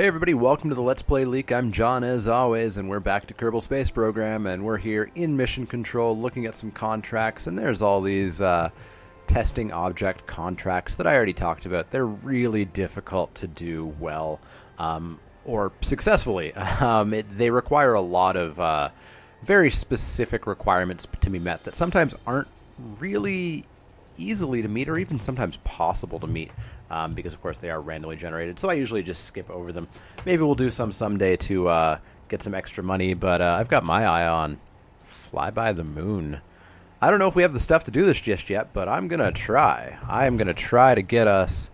Hey everybody, welcome to the Let's Play Leek. I'm John as always, and we're back to Kerbal Space Program, and we're here in mission control looking at some contracts, and there's all these testing object contracts that I already talked about. They're really difficult to do well, or successfully. They require a lot of very specific requirements to be met that sometimes aren't really easily to meet, or even sometimes possible to meet, because of course they are randomly generated. So I usually just skip over them. Maybe we'll do some someday to get some extra money, but I've got my eye on Fly by the Moon. I don't know if we have the stuff to do this just yet, but I'm gonna try. I am gonna try to get us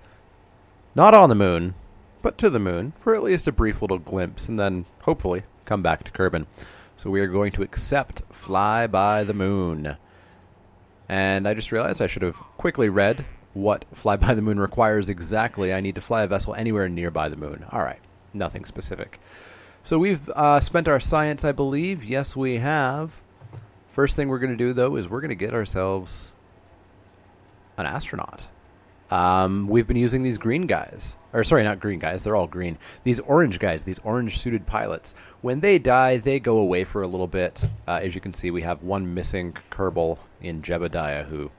not on the moon, but to the moon for at least a brief little glimpse, and then hopefully come back to Kerbin. So we are going to accept Fly by the Moon. And I just realized I should have quickly read what Fly by the Moon requires exactly. I need to fly a vessel anywhere nearby the moon. Alright, nothing specific. So we've spent our science, I believe. Yes, we have. First thing we're going to do, though, is we're going to get ourselves an astronaut. We've been using these green guys. Or, sorry, not green guys. They're all green. These orange guys, these orange-suited pilots. When they die, they go away for a little bit. As you can see, we have one missing Kerbal in Jebediah who,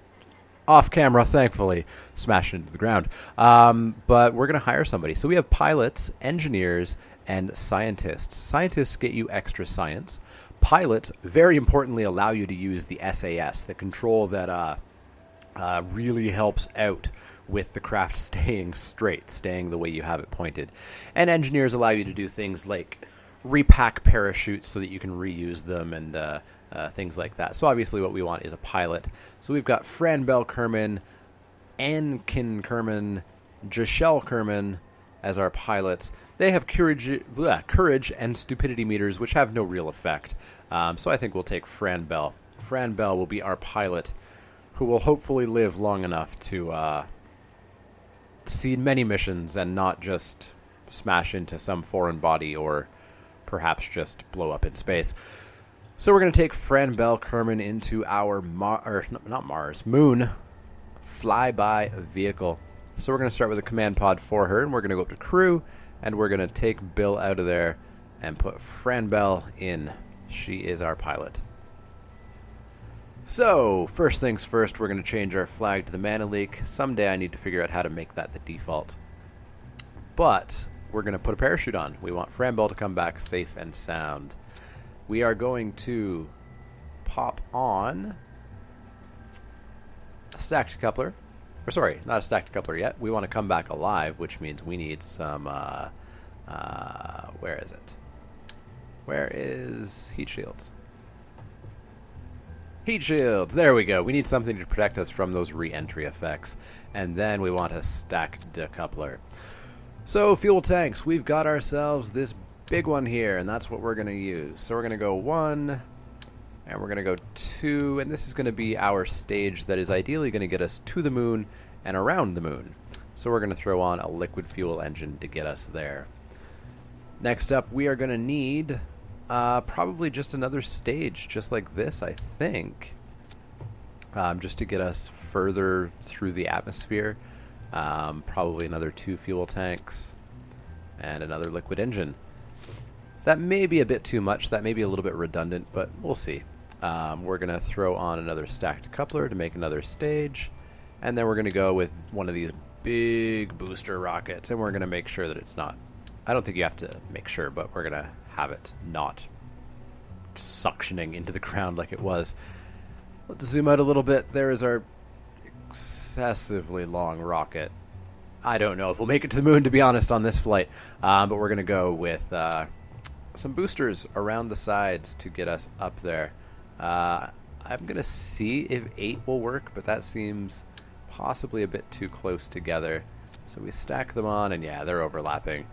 off camera, thankfully, smashed into the ground. But we're going to hire somebody. So we have pilots, engineers, and scientists. Scientists get you extra science. Pilots, very importantly, allow you to use the SAS, the control that really helps out with the craft staying straight, staying the way you have it pointed. And engineers allow you to do things like repack parachutes so that you can reuse them, and things like that. So obviously what we want is a pilot. So we've got Franbel Kerman, Ankin Kerman, Jashel Kerman as our pilots. They have courage and stupidity meters, which have no real effect. So I think we'll take Franbel. Franbel will be our pilot, who will hopefully live long enough to see many missions and not just smash into some foreign body or perhaps just blow up in space. So we're going to take Franbel Kerman into our Moon flyby vehicle. So we're going to start with a command pod for her, and we're going to go up to crew, and we're going to take Bill out of there and put Franbel in. She is our pilot. So, first things first, we're going to change our flag to the Mana Leek. Someday I need to figure out how to make that the default. But we're going to put a parachute on. We want Franbel to come back safe and sound. We are going to pop on a stacked coupler. Or sorry, not a stacked coupler yet. We want to come back alive, which means we need some, where is it? Where is heat shields? Heat shields! There we go. We need something to protect us from those re-entry effects. And then we want a stacked decoupler. So, fuel tanks. We've got ourselves this big one here, and that's what we're going to use. So we're going to go 1, and we're going to go 2, and this is going to be our stage that is ideally going to get us to the moon and around the moon. So we're going to throw on a liquid fuel engine to get us there. Next up, we are going to need probably just another stage, just like this, I think, just to get us further through the atmosphere. Probably another 2 fuel tanks and another liquid engine. That may be a bit too much. That may be a little bit redundant, but we'll see. We're going to throw on another stacked coupler to make another stage, and then we're going to go with one of these big booster rockets, and we're going to make sure that it's not... I don't think you have to make sure, but we're going to have it not suctioning into the ground like it was. Let's zoom out a little bit. There is our excessively long rocket. I don't know if we'll make it to the moon, to be honest, on this flight, but we're going to go with some boosters around the sides to get us up there. I'm going to see if 8 will work, but that seems possibly a bit too close together. So we stack them on, and yeah, they're overlapping.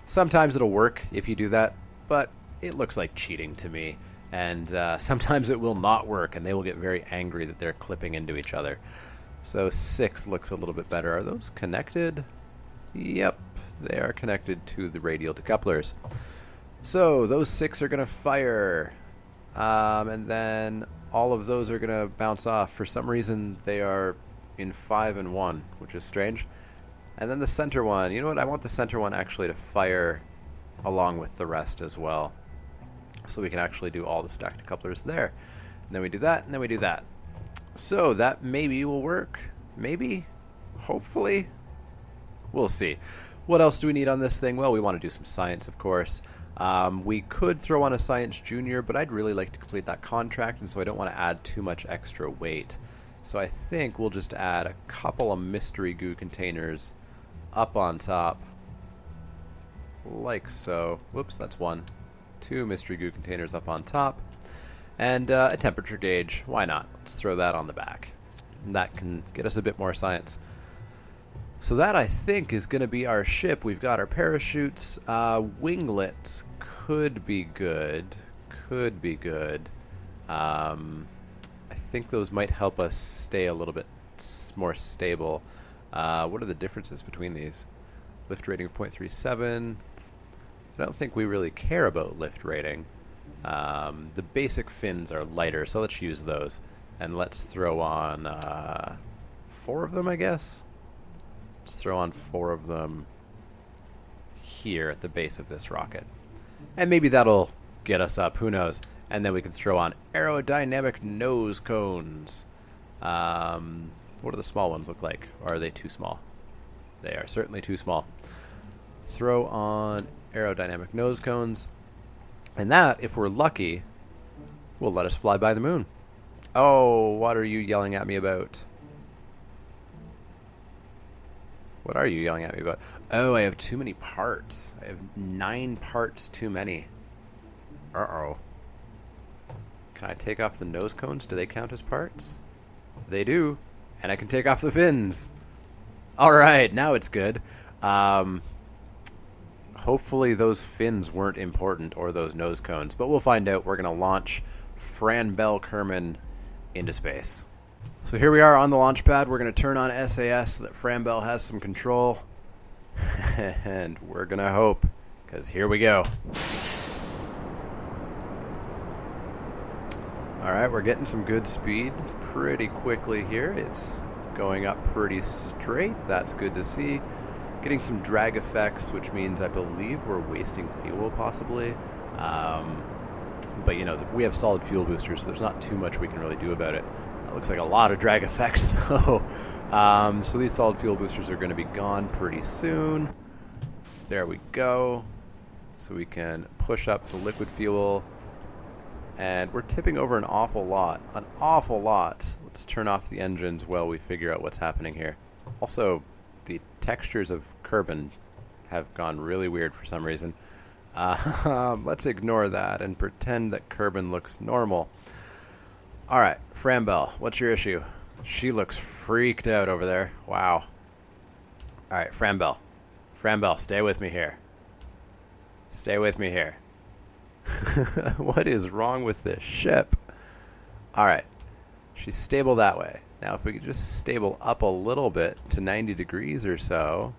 Sometimes it'll work if you do that, but it looks like cheating to me. And sometimes it will not work, and they will get very angry that they're clipping into each other. So 6 looks a little bit better. Are those connected? Yep, they are connected to the radial decouplers. So those 6 are going to fire, and then all of those are going to bounce off. For some reason, they are in 5 and 1, which is strange. And then the center one. You know what? I want the center one actually to fire along with the rest as well. So we can actually do all the stacked couplers there. And then we do that, and then we do that. So that maybe will work. Maybe. Hopefully. We'll see. What else do we need on this thing? Well, we want to do some science, of course. We could throw on a science junior, but I'd really like to complete that contract, and so I don't want to add too much extra weight. So I think we'll just add a couple of mystery goo containers up on top, like so. Whoops, that's one. 2 mystery goo containers up on top, and a temperature gauge. Why not? Let's throw that on the back. And that can get us a bit more science. So that, I think, is going to be our ship. We've got our parachutes. Winglets could be good. Could be good. I think those might help us stay a little bit more stable. What are the differences between these? Lift rating of 0.37. I don't think we really care about lift rating. The basic fins are lighter, so let's use those. And let's throw on 4 of them, I guess. Let's throw on 4 of them here at the base of this rocket. And maybe that'll get us up, who knows. And then we can throw on aerodynamic nose cones. What do the small ones look like? Or are they too small? They are certainly too small. Throw on aerodynamic nose cones. And that, if we're lucky, will let us fly by the moon. Oh, what are you yelling at me about? What are you yelling at me about? Oh, I have too many parts. I have 9 parts too many. Uh-oh. Can I take off the nose cones? Do they count as parts? They do. And I can take off the fins. Alright, now it's good. Hopefully those fins weren't important, or those nose cones. But we'll find out. We're going to launch Kerbal into space. So here we are on the launch pad. We're going to turn on SAS so that Kerbal has some control. And we're going to hope, because here we go. Alright, we're getting some good speed pretty quickly here. It's going up pretty straight. That's good to see. Getting some drag effects, which means I believe we're wasting fuel possibly. But you know, we have solid fuel boosters, so there's not too much we can really do about it. That looks like a lot of drag effects though. So these solid fuel boosters are going to be gone pretty soon. There we go. So we can push up the liquid fuel. And we're tipping over an awful lot. An awful lot. Let's turn off the engines while we figure out what's happening here. Also, the textures of Kerbal have gone really weird for some reason. Let's ignore that and pretend that Kerbal looks normal. Alright, Kerbal, what's your issue? She looks freaked out over there. Wow. Alright, Kerbal. Kerbal, stay with me here. Stay with me here. What is wrong with this ship? Alright, she's stable that way. Now if we could just stable up a little bit to 90 degrees or so.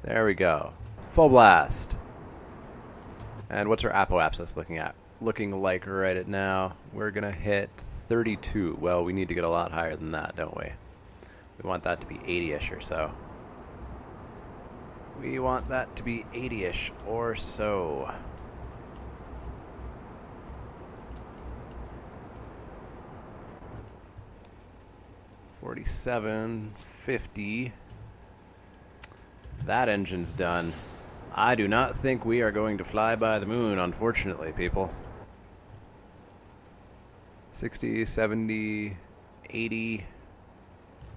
There we go. Full blast. And what's our apoapsis looking at? Looking like right at now, we're going to hit 32. Well, we need to get a lot higher than that, don't we? We want that to be 80-ish or so. We want that to be 80-ish or so. $47, $50. That engine's done. I do not think we are going to fly by the moon, unfortunately, people. 60, 70, 80.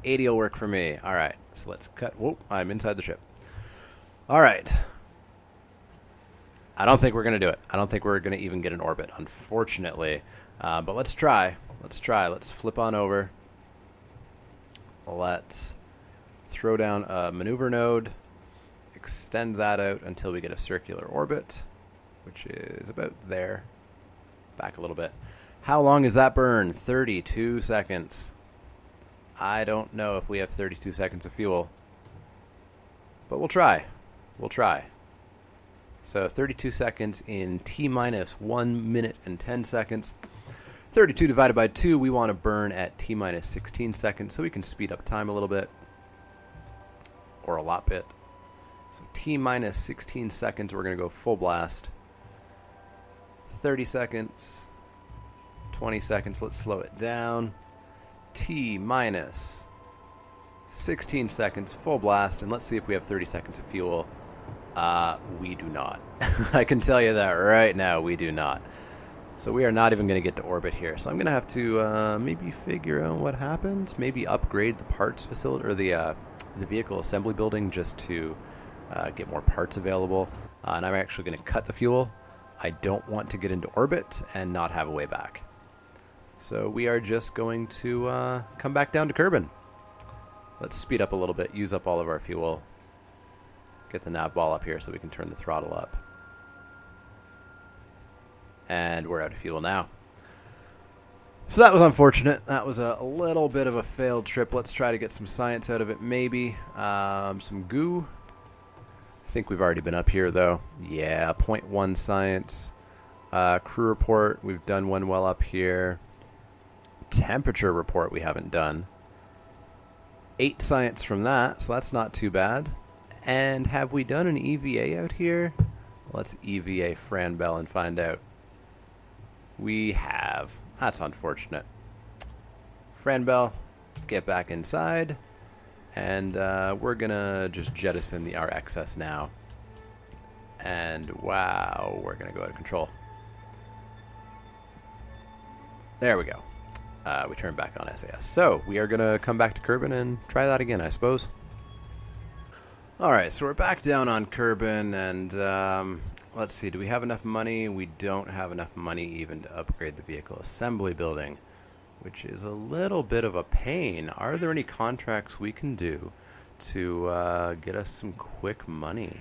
80 will work for me. Alright, so let's cut. Whoa, I'm inside the ship. Alright. I don't think we're going to do it. I don't think we're going to even get an orbit, unfortunately. But let's try. Let's try. Let's flip on over. Let's throw down a maneuver node. Extend that out until we get a circular orbit, which is about there. Back a little bit. How long is that burn? 32 seconds. I don't know if we have 32 seconds of fuel, but we'll try. We'll try. So 32 seconds in T-minus 1 minute and 10 seconds. 32 divided by 2, we want to burn at T-minus 16 seconds, so we can speed up time a little bit, or a lot bit. So T minus 16 seconds, we're going to go full blast. 30 seconds, 20 seconds, let's slow it down. T minus 16 seconds, full blast, and let's see if we have 30 seconds of fuel. We do not. I can tell you that right now, we do not. So we are not even going to get to orbit here. So I'm going to have to maybe figure out what happened. Maybe upgrade the parts facility, or the vehicle assembly building, just to get more parts available. And I'm actually going to cut the fuel. I don't want to get into orbit and not have a way back. So we are just going to come back down to Kerbin. Let's speed up a little bit, use up all of our fuel. Get the nav ball up here so we can turn the throttle up. And we're out of fuel now. So that was unfortunate. That was a little bit of a failed trip. Let's try to get some science out of it, maybe. Some goo. I think we've already been up here, though. Yeah, 0.1 science. Crew report, we've done one well up here. Temperature report we haven't done. 8 science from that, so that's not too bad. And have we done an EVA out here? Let's EVA Franbell and find out. We have. That's unfortunate. Franbell, get back inside. And we're going to just jettison our excess now. And wow, we're going to go out of control. There we go. We turn back on SAS. So we are going to come back to Kerbin and try that again, I suppose. Alright, so we're back down on Kerbin, and let's see, do we have enough money? We don't have enough money even to upgrade the vehicle assembly building, which is a little bit of a pain. Are there any contracts we can do to get us some quick money?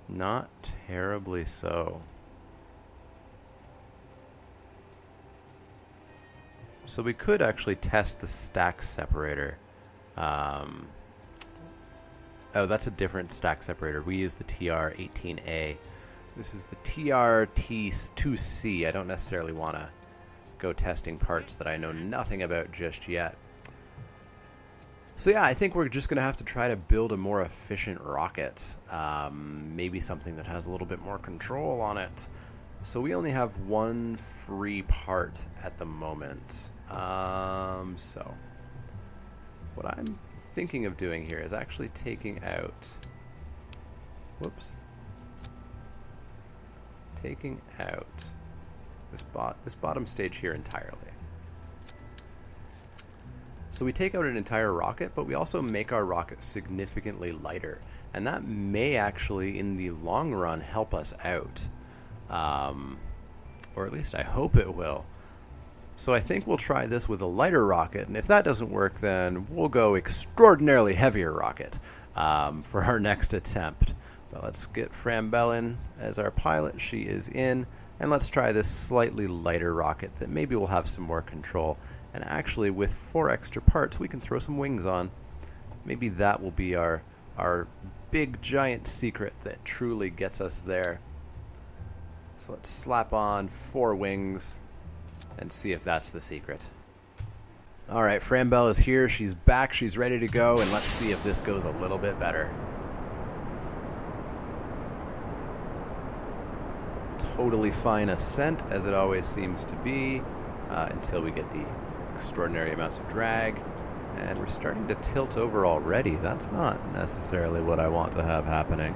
Not terribly so. So we could actually test the stack separator. Oh, that's a different stack separator. We use the TR18A. This is the TRT2C. I don't necessarily want to go testing parts that I know nothing about just yet. So yeah, I think we're just going to have to try to build a more efficient rocket. Maybe something that has a little bit more control on it. So we only have one free part at the moment. So what I'm thinking of doing here is actually taking out, taking out this bottom stage here entirely. So we take out an entire rocket, but we also make our rocket significantly lighter, and that may actually in the long run help us out, or at least I hope it will. So I think we'll try this with a lighter rocket, and if that doesn't work, then we'll go extraordinarily heavier rocket for our next attempt. But let's get Franbell in as our pilot. She is in, and let's try this slightly lighter rocket that maybe will have some more control. And actually, with 4 extra parts, we can throw some wings on. Maybe that will be our big giant secret that truly gets us there. So let's slap on 4 wings and see if that's the secret. Alright, Franbell is here. She's back. She's ready to go. And let's see if this goes a little bit better. Totally fine ascent, as it always seems to be, until we get the extraordinary amounts of drag. And we're starting to tilt over already. That's not necessarily what I want to have happening.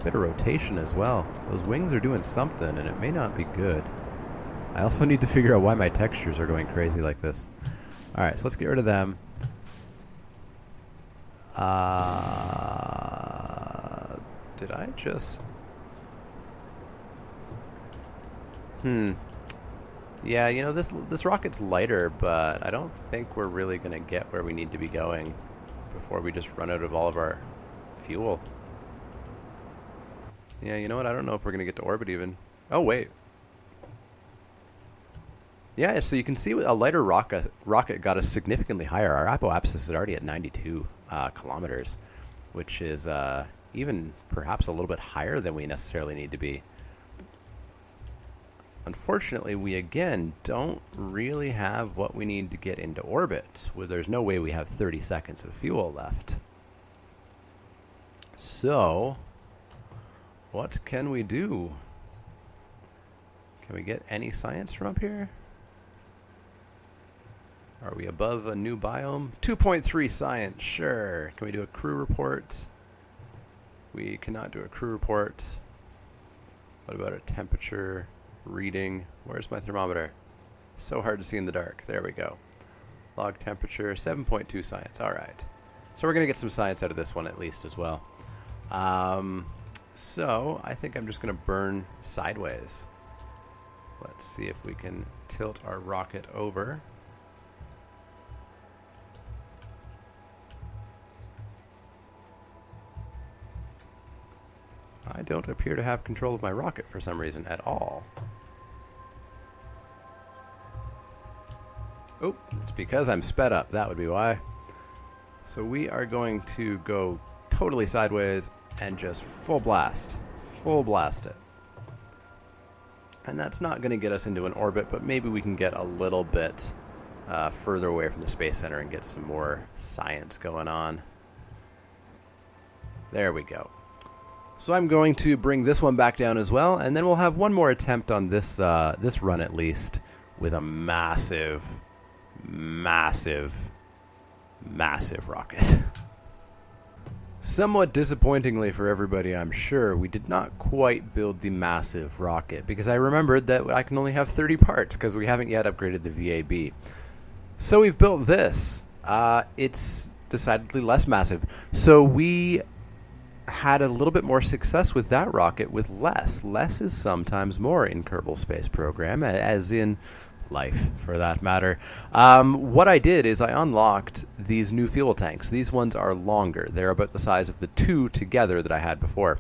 Bit of rotation as well. Those wings are doing something, and it may not be good. I also need to figure out why my textures are going crazy like this. Alright, so let's get rid of them. Did I just... Yeah, you know, this rocket's lighter, but I don't think we're really going to get where we need to be going before we just run out of all of our fuel. Yeah, you know what? I don't know if we're going to get to orbit even. Oh, wait. Yeah, so you can see a lighter rocket got us significantly higher. Our apoapsis is already at 92 kilometers, which is even perhaps a little bit higher than we necessarily need to be. Unfortunately, we again don't really have what we need to get into orbit. Well, there's no way we have 30 seconds of fuel left. So, what can we do? Can we get any science from up here? Are we above a new biome? 2.3 science, sure. Can we do a crew report? We cannot do a crew report. What about a temperature reading? Where's my thermometer? So hard to see in the dark. There we go. Log temperature, 7.2 science. All right. So we're going to get some science out of this one at least as well. So I think I'm just going to burn sideways. Let's see if we can tilt our rocket over. I don't appear to have control of my rocket for some reason at all. Oh, it's because I'm sped up. That would be why. So we are going to go totally sideways and just full blast. Full blast it. And that's not going to get us into an orbit, but maybe we can get a little bit further away from the Space Center and get some more science going on. There we go. So I'm going to bring this one back down as well, and then we'll have one more attempt on this this run at least with a massive, massive, massive rocket. Somewhat disappointingly for everybody, I'm sure, we did not quite build the massive rocket, because I remembered that I can only have 30 parts because we haven't yet upgraded the VAB. So we've built this. It's decidedly less massive. So we had a little bit more success with that rocket with less. Less is sometimes more in Kerbal Space Program, as in life, for that matter. What I did is I unlocked these new fuel tanks. These ones are longer. They're about the size of the two together that I had before.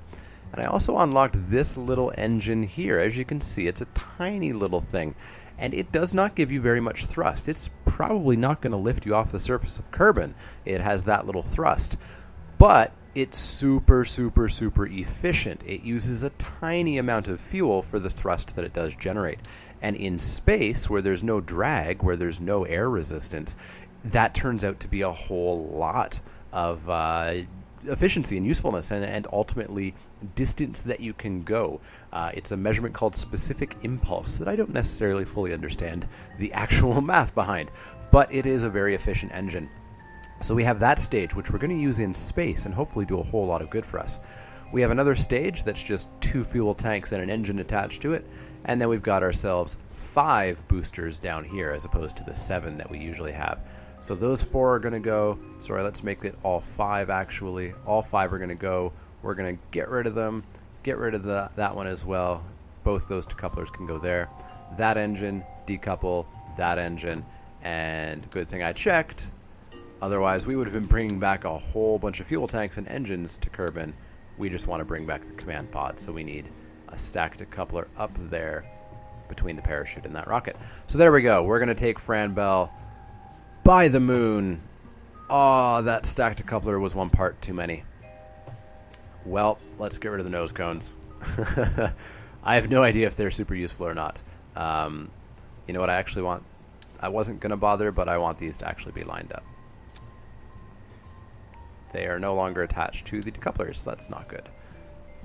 And I also unlocked this little engine here. As you can see, it's a tiny little thing. And it does not give you very much thrust. It's probably not going to lift you off the surface of Kerbin. It has that little thrust. But it's super, super, super efficient. It uses a tiny amount of fuel for the thrust that it does generate. And in space, where there's no drag, where there's no air resistance, that turns out to be a whole lot of efficiency and usefulness, and ultimately distance that you can go. It's a measurement called specific impulse that I don't necessarily fully understand the actual math behind, but it is a very efficient engine. So we have that stage, which we're going to use in space and hopefully do a whole lot of good for us. We have another stage that's just 2 fuel tanks and an engine attached to it, and then we've got ourselves 5 boosters down here as opposed to the 7 that we usually have. So those 4 are going to go. Sorry, let's make it all 5 actually. All 5 are going to go. We're going to get rid of them, get rid of that one as well. Both those decouplers can go there. That engine, decouple, that engine, and good thing I checked. Otherwise, we would have been bringing back a whole bunch of fuel tanks and engines to Kerbin. We just want to bring back the command pod, so we need a stack decoupler up there between the parachute and that rocket. So there we go. We're going to take Fran Bell by the moon. Oh, that stack decoupler was 1 part too many. Well, let's get rid of the nose cones. I have no idea if they're super useful or not. You know what I actually want? I wasn't going to bother, but I want these to actually be lined up. They are no longer attached to the decouplers, so that's not good.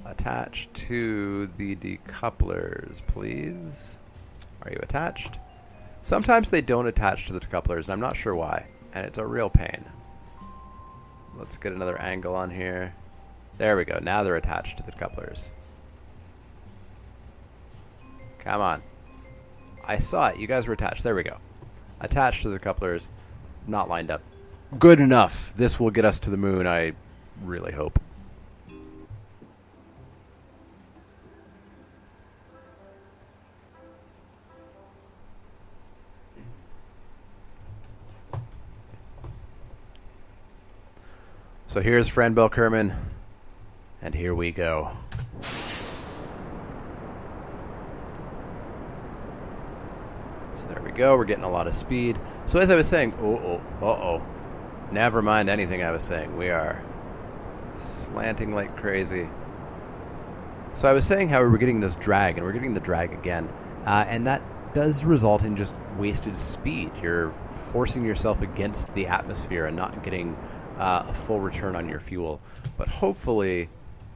Attach to the decouplers, please. Are you attached? Sometimes they don't attach to the decouplers, and I'm not sure why, and it's a real pain. Let's get another angle on here. There we go. Now they're attached to the decouplers. Come on. I saw it. You guys were attached. There we go. Attached to the decouplers, not lined up. Good enough. This will get us to the moon, I really hope. So here's Fran Bell Kerman, and here we go. So there we go. We're getting a lot of speed. So as I was saying, never mind anything I was saying. We are slanting like crazy. So I was saying how we were getting this drag, and we're getting the drag again. And that does result in just wasted speed. You're forcing yourself against the atmosphere and not getting a full return on your fuel. But hopefully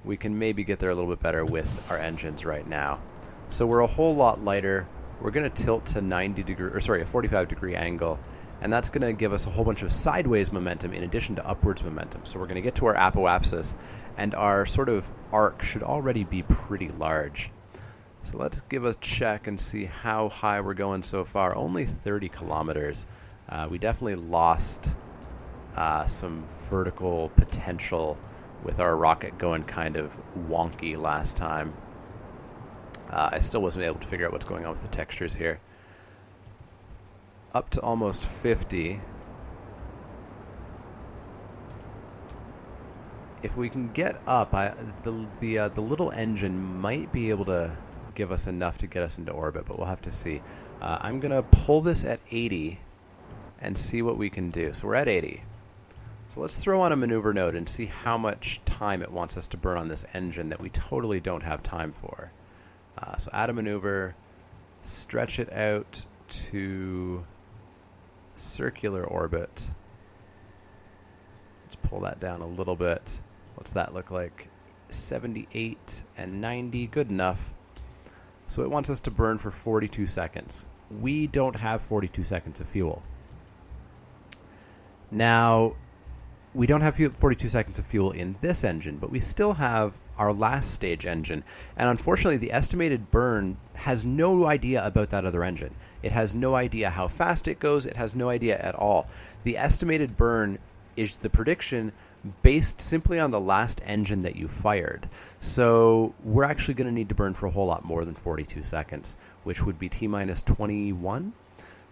we can maybe get there a little bit better with our engines right now. So we're a whole lot lighter. We're going to tilt to 90 degree, or sorry, a 45 degree angle, and that's going to give us a whole bunch of sideways momentum in addition to upwards momentum. So we're going to get to our apoapsis, and our sort of arc should already be pretty large. So let's give a check and see how high we're going so far. Only 30 kilometers. We definitely lost some vertical potential with our rocket going kind of wonky last time. I still wasn't able to figure out what's going on with the textures here. Up to almost 50. If we can get up, the little engine might be able to give us enough to get us into orbit, but we'll have to see. I'm going to pull this at 80 and see what we can do. So we're at 80. So let's throw on a maneuver node and see how much time it wants us to burn on this engine that we totally don't have time for. So add a maneuver, stretch it out to circular orbit. Let's pull that down a little bit. What's that look like? 78 and 90, good enough. So it wants us to burn for 42 seconds. We don't have 42 seconds of fuel. Now, we don't have 42 seconds of fuel in this engine, but we still have our last stage engine. And unfortunately, the estimated burn has no idea about that other engine. It has no idea how fast it goes. It has no idea at all. The estimated burn is the prediction based simply on the last engine that you fired. So we're actually going to need to burn for a whole lot more than 42 seconds, which would be T-minus 21.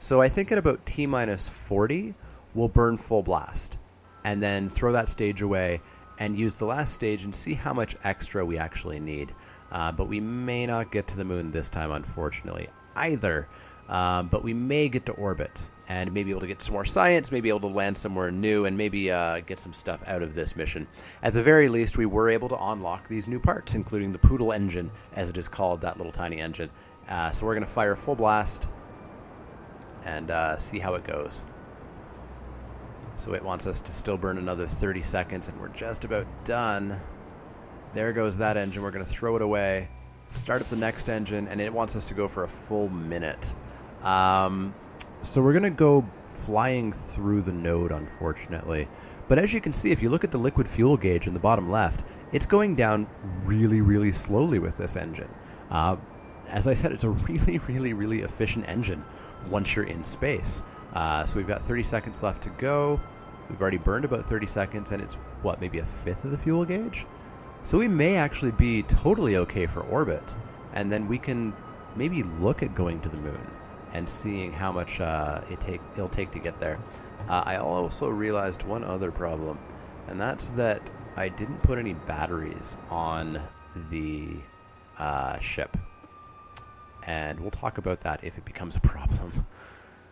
So I think at about T-minus 40, we'll burn full blast and then throw that stage away and use the last stage and see how much extra we actually need. But we may not get to the moon this time, unfortunately, either. But we may get to orbit and may be able to get some more science, maybe able to land somewhere new, and maybe get some stuff out of this mission. At the very least, we were able to unlock these new parts, including the Poodle engine, as it is called, that little tiny engine. So we're going to fire full blast and see how it goes. So it wants us to still burn another 30 seconds, and we're just about done. There goes that engine. We're going to throw it away, start up the next engine, and it wants us to go for a full minute. So we're going to go flying through the node, unfortunately. But as you can see, if you look at the liquid fuel gauge in the bottom left, it's going down really, really slowly with this engine. As I said, it's a really, really, really efficient engine once you're in space. So we've got 30 seconds left to go. We've already burned about 30 seconds, and it's, what, maybe a fifth of the fuel gauge? So we may actually be totally okay for orbit, and then we can maybe look at going to the moon and seeing how much it'll take to get there. I also realized one other problem, and that's that I didn't put any batteries on the ship. And we'll talk about that if it becomes a problem.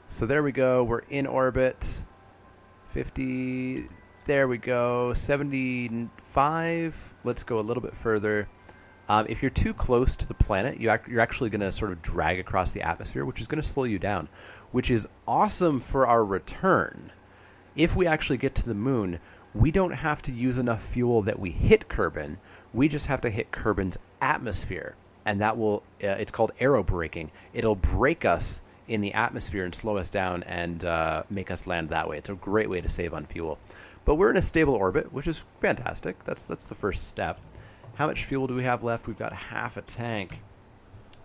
So there we go. We're in orbit. 50. There we go. 75. Let's go a little bit further. If you're too close to the planet, you're actually going to sort of drag across the atmosphere, which is going to slow you down, which is awesome for our return. If we actually get to the moon, we don't have to use enough fuel that we hit Kerbin. We just have to hit Kerbin's atmosphere, and that will, it's called aerobraking. It'll brake us in the atmosphere and slow us down and make us land that way. It's a great way to save on fuel. But we're in a stable orbit, which is fantastic. That's the first step. How much fuel do we have left? We've got half a tank.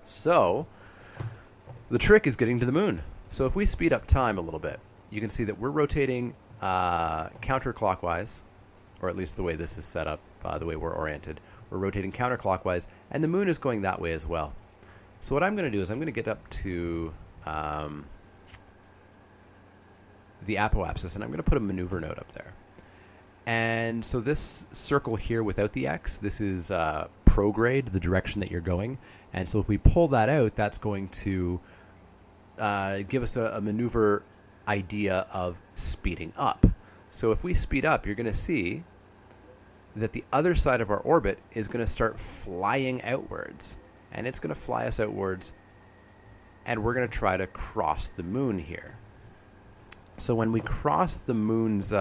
So the trick is getting to the moon. So if we speed up time a little bit, you can see that we're rotating counterclockwise, or at least the way this is set up, the way we're oriented. We're rotating counterclockwise, and the moon is going that way as well. So what I'm going to do is I'm going to get up to the apoapsis, and I'm going to put a maneuver node up there. And so this circle here without the X, this is prograde, the direction that you're going. And so if we pull that out, that's going to give us a maneuver idea of speeding up. So if we speed up, you're going to see that the other side of our orbit is going to start flying outwards. And it's going to fly us outwards, and we're going to try to cross the moon here. So when we cross the moon's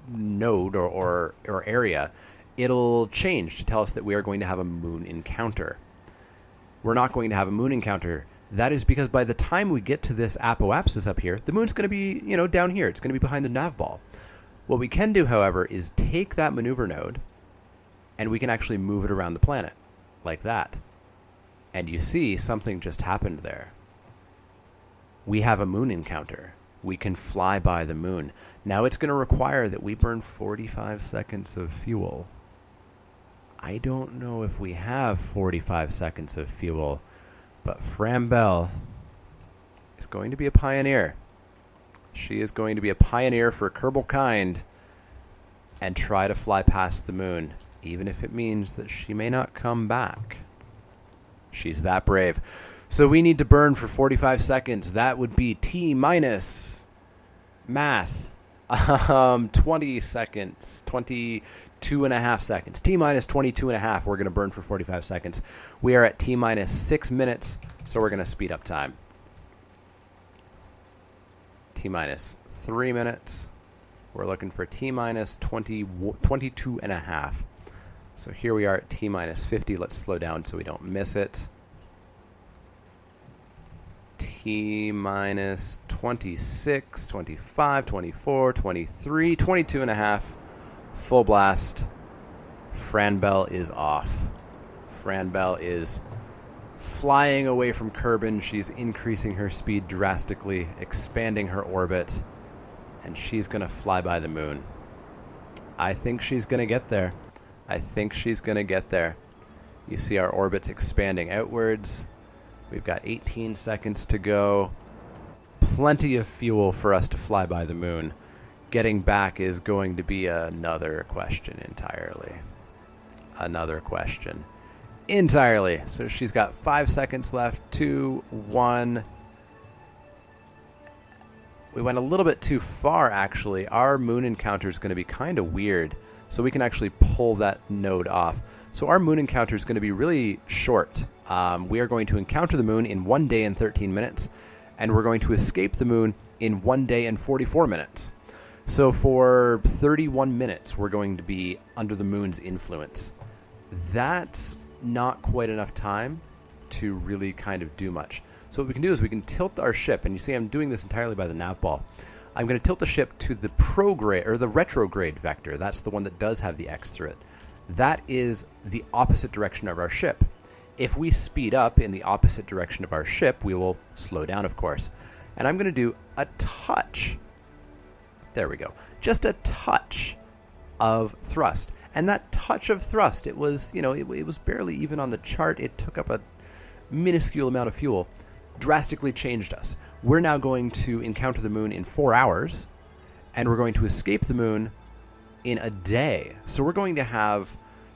node or area, it'll change to tell us that we are going to have a moon encounter. We're not going to have a moon encounter. That is because by the time we get to this apoapsis up here, the moon's going to be, down here. It's going to be behind the nav ball. What we can do, however, is take that maneuver node, and we can actually move it around the planet, like that. And you see, something just happened there. We have a moon encounter. We can fly by the moon. Now it's going to require that we burn 45 seconds of fuel. I don't know if we have 45 seconds of fuel, but Fran Bell is going to be a pioneer. She is going to be a pioneer for Kerbal kind and try to fly past the moon, even if it means that she may not come back. She's that brave. So we need to burn for 45 seconds. That would be T minus math. 20 seconds. 22 and a half seconds. T minus 22 and a half. We're going to burn for 45 seconds. We are at T minus 6 minutes, so we're going to speed up time. T minus 3 minutes. We're looking for T minus 22 and a half. So here we are at T minus 50. Let's slow down so we don't miss it. T minus 26, 25, 24, 23, 22 and a half. Full blast. Fran Bell is off. Fran Bell is flying away from Kerbin. She's increasing her speed drastically, expanding her orbit, and she's going to fly by the moon. I think she's going to get there. I think she's going to get there. You see our orbits expanding outwards. We've got 18 seconds to go. Plenty of fuel for us to fly by the moon. Getting back is going to be another question entirely. Another question entirely. So she's got 5 seconds left. 2, 1. We went a little bit too far, actually. Our moon encounter is going to be kind of weird. So we can actually pull that node off. So our moon encounter is going to be really short. We are going to encounter the moon in 1 day and 13 minutes, and we're going to escape the moon in 1 day and 44 minutes. So for 31 minutes, we're going to be under the moon's influence. That's not quite enough time to really kind of do much. So what we can do is we can tilt our ship, and you see I'm doing this entirely by the nav ball. I'm going to tilt the ship to the prograde or the retrograde vector. That's the one that does have the X through it. That is the opposite direction of our ship. If we speed up in the opposite direction of our ship, we will slow down, of course. And I'm going to do a touch. There we go. Just a touch of thrust. And that touch of thrust, it was, it was barely even on the chart. It took up a minuscule amount of fuel. Drastically changed us. We're now going to encounter the moon in 4 hours, and we're going to escape the moon in a day. So we're going to have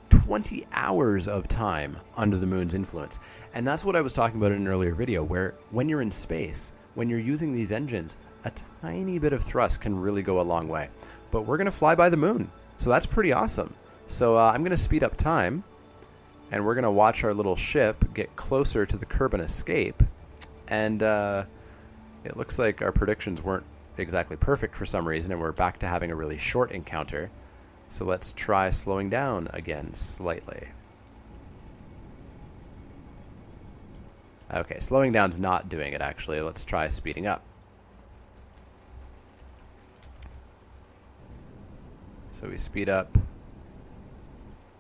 20 hours of time under the moon's influence. And that's what I was talking about in an earlier video, where when you're in space, when you're using these engines, a tiny bit of thrust can really go a long way. But we're going to fly by the moon, so that's pretty awesome. So I'm going to speed up time, and we're going to watch our little ship get closer to the Kerbin escape. And it looks like our predictions weren't exactly perfect for some reason, and we're back to having a really short encounter. So let's try slowing down again slightly. Okay, slowing down's not doing it, actually. Let's try speeding up. So we speed up.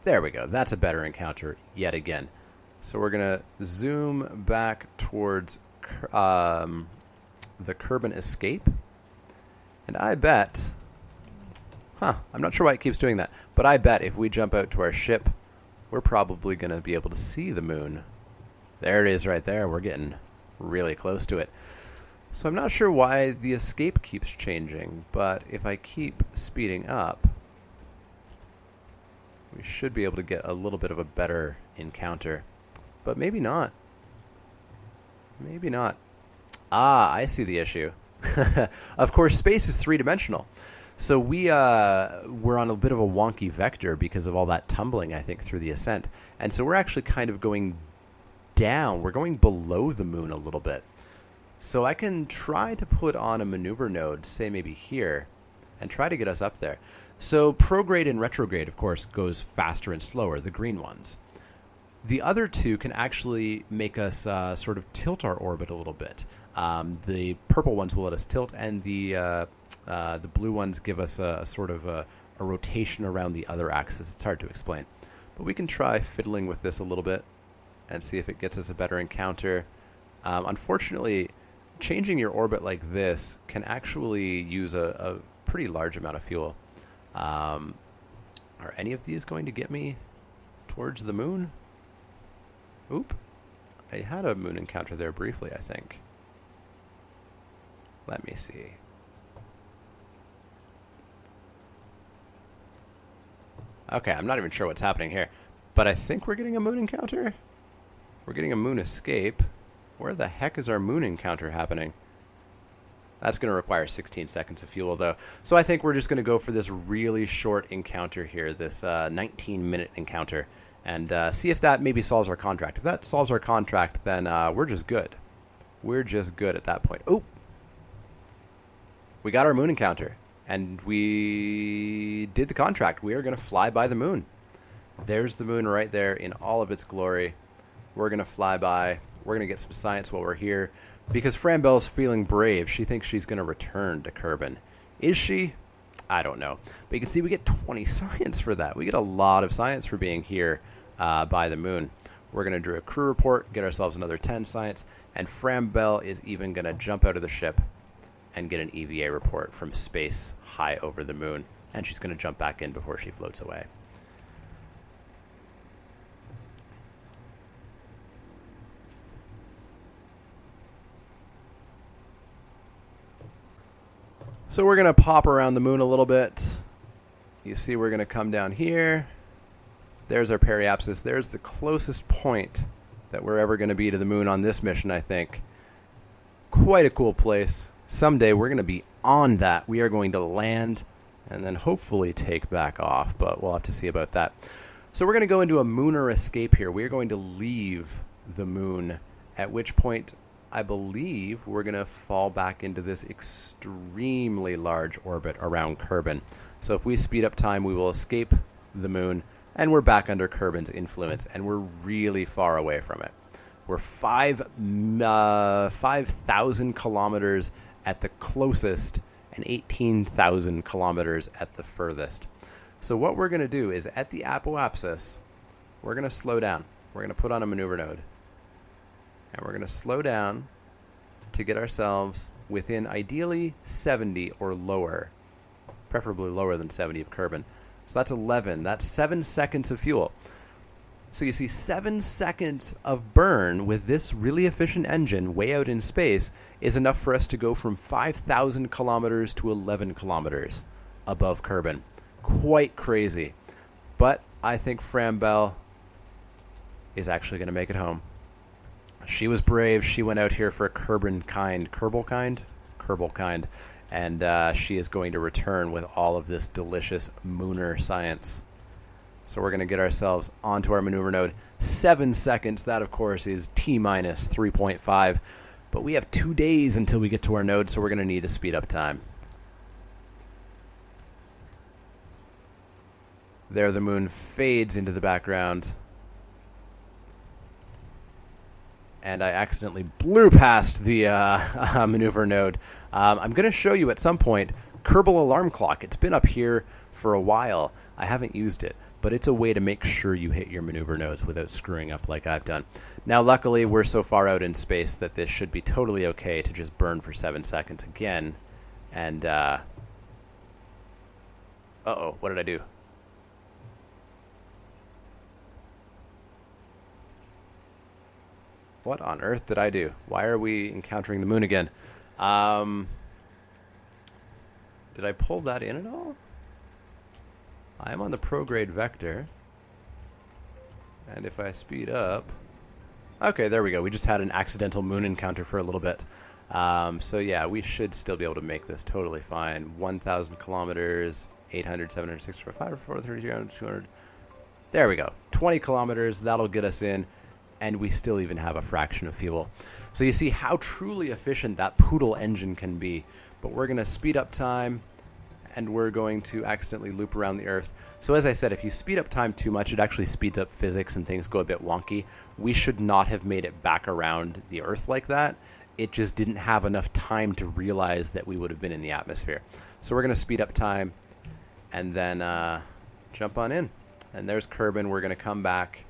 There we go. That's a better encounter yet again. So we're going to zoom back towards the Kerbin escape. And I bet... I'm not sure why it keeps doing that. But I bet if we jump out to our ship, we're probably going to be able to see the moon. There it is right there. We're getting really close to it. So I'm not sure why the escape keeps changing, but if I keep speeding up, we should be able to get a little bit of a better encounter. But maybe not. Maybe not. Ah, I see the issue. Of course, space is three-dimensional. So we're on a bit of a wonky vector because of all that tumbling, I think, through the ascent. And so we're actually kind of going down. We're going below the moon a little bit. So I can try to put on a maneuver node, say maybe here, and try to get us up there. So prograde and retrograde, of course, goes faster and slower, the green ones. The other two can actually make us sort of tilt our orbit a little bit. The purple ones will let us tilt, and the blue ones give us a sort of a rotation around the other axis. It's hard to explain. But we can try fiddling with this a little bit and see if it gets us a better encounter. Unfortunately, changing your orbit like this can actually use a pretty large amount of fuel. Are any of these going to get me towards the moon? Oop. I had a moon encounter there briefly, I think. Let me see. Okay, I'm not even sure what's happening here. But I think we're getting a moon encounter? We're getting a moon escape. Where the heck is our moon encounter happening? That's going to require 16 seconds of fuel, though. So I think we're just going to go for this really short encounter here, this 19-minute encounter, and see if that maybe solves our contract. If that solves our contract, then we're just good. We're just good at that point. Oh! We got our moon encounter, and we did the contract. We are going to fly by the moon. There's the moon right there in all of its glory. We're going to fly by. We're going to get some science while we're here. Because Frambelle's feeling brave, she thinks she's going to return to Kerbin. Is she? I don't know. But you can see we get 20 science for that. We get a lot of science for being here by the moon. We're going to do a crew report, get ourselves another 10 science, and Frambelle is even going to jump out of the ship and get an EVA report from space high over the moon. And she's going to jump back in before she floats away. So we're going to pop around the moon a little bit. You see we're going to come down here. There's our periapsis. There's the closest point that we're ever going to be to the moon on this mission, I think. Quite a cool place. Someday we're going to be on that. We are going to land and then hopefully take back off, but we'll have to see about that. So we're going to go into a mooner escape here. We are going to leave the moon, at which point I believe we're going to fall back into this extremely large orbit around Kerbin. So if we speed up time, we will escape the moon, and we're back under Kerbin's influence, and we're really far away from it. We're 5,000 kilometers at the closest and 18,000 kilometers at the furthest. So what we're going to do is at the apoapsis, we're going to slow down. We're going to put on a maneuver node. And we're going to slow down to get ourselves within ideally 70 or lower, preferably lower than 70 of Kerbin. So that's 11. That's 7 seconds of fuel. So you see 7 seconds of burn with this really efficient engine way out in space is enough for us to go from 5,000 kilometers to 11 kilometers above Kerbin. Quite crazy. But I think Frambelle is actually going to make it home. She was brave. She went out here for a Kerbal kind, and she is going to return with all of this delicious mooner science. So we're going to get ourselves onto our maneuver node. 7 seconds. That, of course, is T-minus 3.5. But we have 2 days until we get to our node, so we're going to need to speed up time. There, the moon fades into the background. And I accidentally blew past the maneuver node. I'm going to show you at some point Kerbal alarm clock. It's been up here for a while. I haven't used it, but it's a way to make sure you hit your maneuver nodes without screwing up like I've done. Now, luckily, we're so far out in space that this should be totally okay to just burn for 7 seconds again. And, uh-oh, what did I do? What on earth did I do? Why are we encountering the moon again? Did I pull that in at all? I am on the prograde vector. And if I speed up... Okay, there we go. We just had an accidental moon encounter for a little bit. So yeah, we should still be able to make this totally fine. 1,000 kilometers, 800, 700, 600, 500, 400, 300, 200. There we go. 20 kilometers, that'll get us in. And we still even have a fraction of fuel. So you see how truly efficient that Poodle engine can be. But we're going to speed up time and we're going to accidentally loop around the Earth. So as I said, if you speed up time too much, it actually speeds up physics and things go a bit wonky. We should not have made it back around the Earth like that. It just didn't have enough time to realize that we would have been in the atmosphere. So we're going to speed up time and then jump on in. And there's Kerbin. We're going to come back.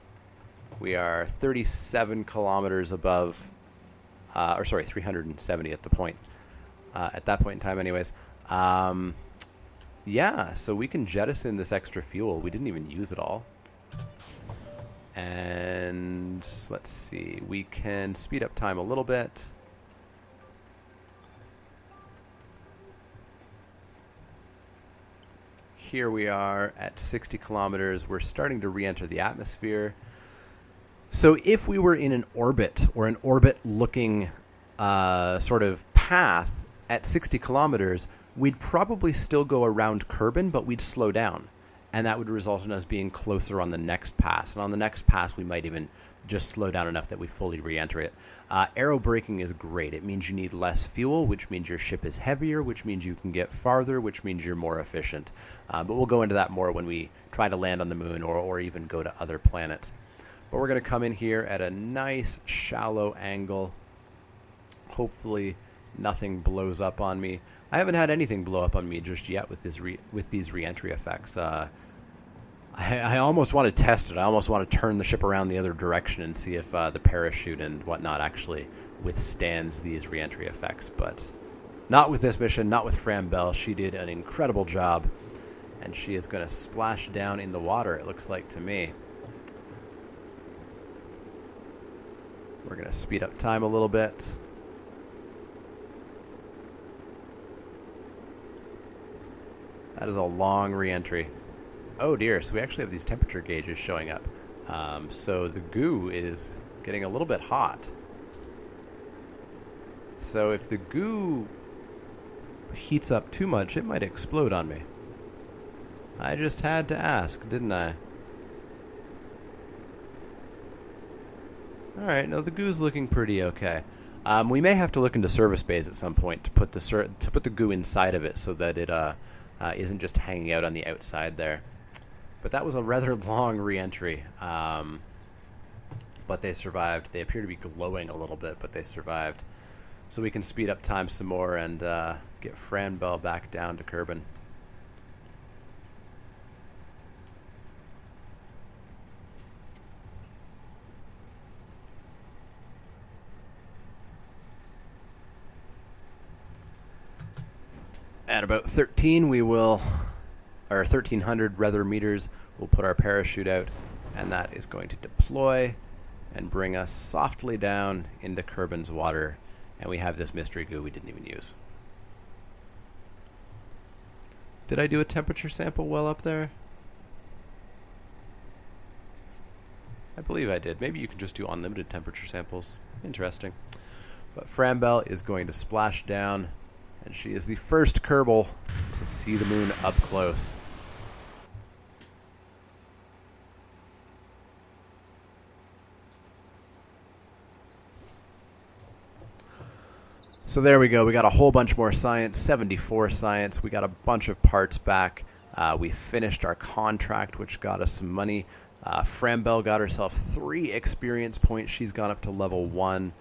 We are 37 kilometers above, 370 at the point. At that point in time anyways. Yeah, so we can jettison this extra fuel. We didn't even use it all. And let's see. We can speed up time a little bit. Here we are at 60 kilometers. We're starting to re-enter the atmosphere. So if we were in an orbit or an orbit-looking sort of path at 60 kilometers, we'd probably still go around Kerbin, but we'd slow down. And that would result in us being closer on the next pass. And on the next pass, we might even just slow down enough that we fully re-enter it. Aero braking is great. It means you need less fuel, which means your ship is heavier, which means you can get farther, which means you're more efficient. But we'll go into that more when we try to land on the moon or even go to other planets. But we're going to come in here at a nice shallow angle. Hopefully nothing blows up on me. I haven't had anything blow up on me just yet with these re-entry effects. I almost want to test it. I almost want to turn the ship around the other direction and see if the parachute and whatnot actually withstands these re-entry effects. But not with this mission, not with Fran Bell. She did an incredible job, and she is going to splash down in the water, it looks like to me. We're going to speed up time a little bit. That is a long re-entry. Oh dear, so we actually have these temperature gauges showing up. So the goo is getting a little bit hot. So if the goo heats up too much, it might explode on me. I just had to ask, didn't I? Alright, no, the goo's looking pretty okay. We may have to look into service bays at some point to put the goo inside of it so that it isn't just hanging out on the outside there. But that was a rather long re-entry. But they survived. They appear to be glowing a little bit, but they survived. So we can speed up time some more and get Fran Bell back down to Kerbin. At about 13, we will, or 1,300 rather meters, we'll put our parachute out, and that is going to deploy and bring us softly down into Kerbin's water, and we have this mystery goo we didn't even use. Did I do a temperature sample well up there? I believe I did. Maybe you can just do unlimited temperature samples. Interesting. But Fran Bell is going to splash down, and she is the first Kerbal to see the moon up close. So there we go. We got a whole bunch more science, 74 science. We got a bunch of parts back. We finished our contract, which got us some money. Fran Bell got herself 3 experience points. She's gone up to level 1.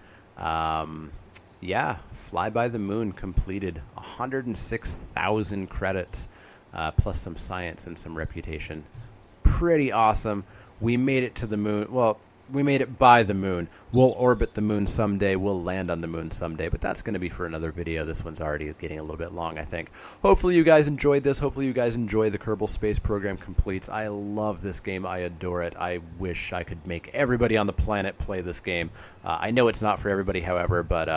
Yeah, Fly by the Moon completed. 106,000 credits, plus some science and some reputation. Pretty awesome. We made it to the moon. Well, we made it by the moon. We'll orbit the moon someday. We'll land on the moon someday, but that's going to be for another video. This one's already getting a little bit long, I think. Hopefully you guys enjoyed this. Hopefully you guys enjoy the Kerbal Space Program Completes. I love this game. I adore it. I wish I could make everybody on the planet play this game. I know it's not for everybody, however, but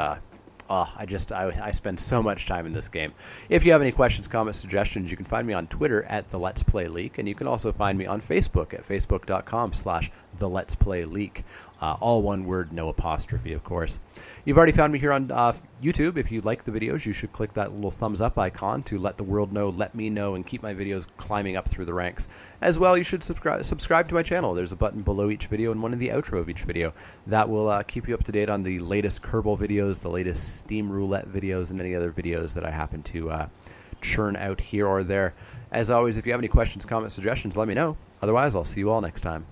I spend so much time in this game. If you have any questions, comments, suggestions, you can find me on Twitter at the Let's Play Leek, and you can also find me on Facebook at facebook.com/the Let's Play Leek. All one word, no apostrophe, of course. You've already found me here on YouTube. If you like the videos, you should click that little thumbs up icon to let the world know, let me know, and keep my videos climbing up through the ranks. As well, you should subscribe to my channel. There's a button below each video and one in the outro of each video. That will keep you up to date on the latest Kerbal videos, the latest Steam Roulette videos, and any other videos that I happen to churn out here or there. As always, if you have any questions, comments, suggestions, let me know. Otherwise, I'll see you all next time.